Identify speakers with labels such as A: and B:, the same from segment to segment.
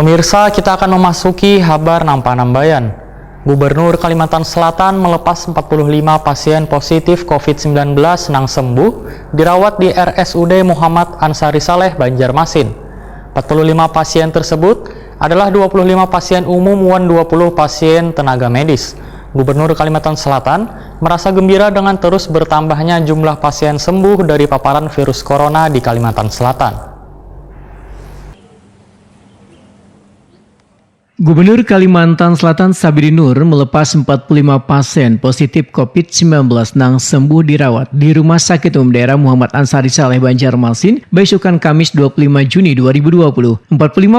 A: Pemirsa, kita akan memasuki Habar Nampa-Nambayan. Gubernur Kalimantan Selatan melepas 45 pasien positif COVID-19 nang sembuh dirawat di RSUD Muhammad Ansari Saleh, Banjarmasin. 45 pasien tersebut adalah 25 pasien umum dan 20 pasien tenaga medis. Gubernur Kalimantan Selatan merasa gembira dengan terus bertambahnya jumlah pasien sembuh dari paparan virus corona di Kalimantan Selatan.
B: Gubernur Kalimantan Selatan Sabri Nur melepas 45 pasien positif COVID-19 nang sembuh dirawat di Rumah Sakit Umum Daerah Muhammad Ansari Saleh, Banjarmasin, besokan Kamis 25 Juni 2020. 45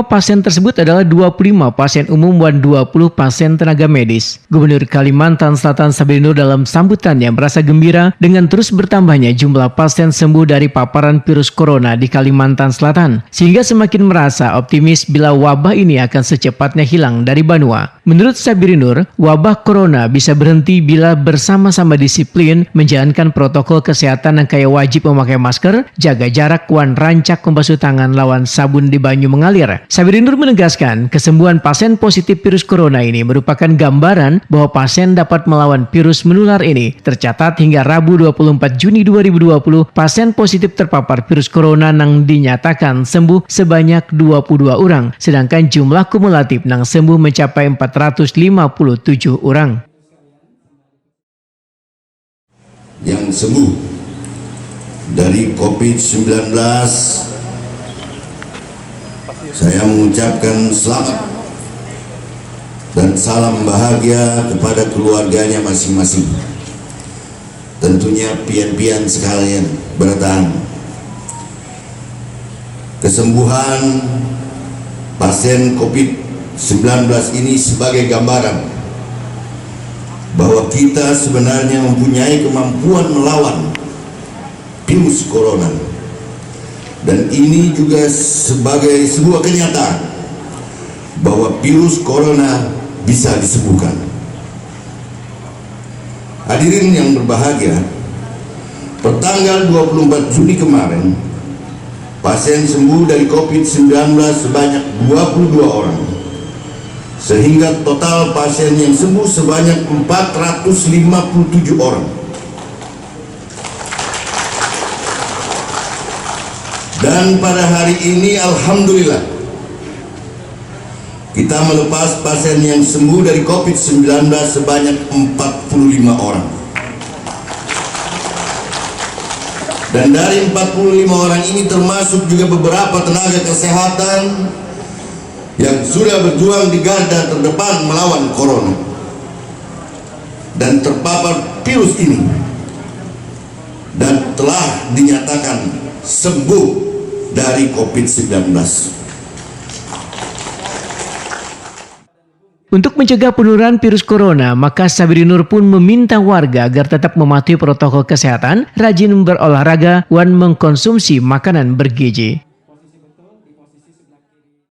B: pasien tersebut adalah 25 pasien umum dan 20 pasien tenaga medis. Gubernur Kalimantan Selatan Sabri Nur dalam sambutannya merasa gembira dengan terus bertambahnya jumlah pasien sembuh dari paparan virus corona di Kalimantan Selatan, sehingga semakin merasa optimis bila wabah ini akan secepatnya hilang dari Banua. Menurut Sabri Nur, wabah corona bisa berhenti bila bersama-sama disiplin menjalankan protokol kesehatan yang kayak wajib memakai masker, jaga jarak, wan rancak membasuh tangan lawan sabun di banyu mengalir. Sabri Nur menegaskan, kesembuhan pasien positif virus corona ini merupakan gambaran bahwa pasien dapat melawan virus menular ini. Tercatat hingga Rabu 24 Juni 2020, pasien positif terpapar virus corona nang dinyatakan sembuh sebanyak 22 orang, sedangkan jumlah kumulatif nang sembuh mencapai 457 orang.
C: Yang sembuh dari COVID-19, saya mengucapkan selamat dan salam bahagia kepada keluarganya masing-masing. Tentunya pian-pian sekalian bertahan. Kesembuhan pasien COVID-19 ini sebagai gambaran bahwa kita sebenarnya mempunyai kemampuan melawan virus corona, dan ini juga sebagai sebuah kenyataan bahwa virus corona bisa disembuhkan. Hadirin yang berbahagia, pertanggal 24 Juni kemarin pasien sembuh dari COVID-19 sebanyak 22 orang, sehingga total pasien yang sembuh sebanyak 457 orang. Dan pada hari ini alhamdulillah kita melepas pasien yang sembuh dari COVID-19 sebanyak 45 orang. Dan dari 45 orang ini termasuk juga beberapa tenaga kesehatan yang sudah berjuang di garda terdepan melawan corona dan terpapar virus ini dan telah dinyatakan sembuh dari COVID-19.
B: Untuk mencegah penurunan virus corona, maka Sabri Nur pun meminta warga agar tetap mematuhi protokol kesehatan, rajin berolahraga, dan mengkonsumsi makanan bergizi.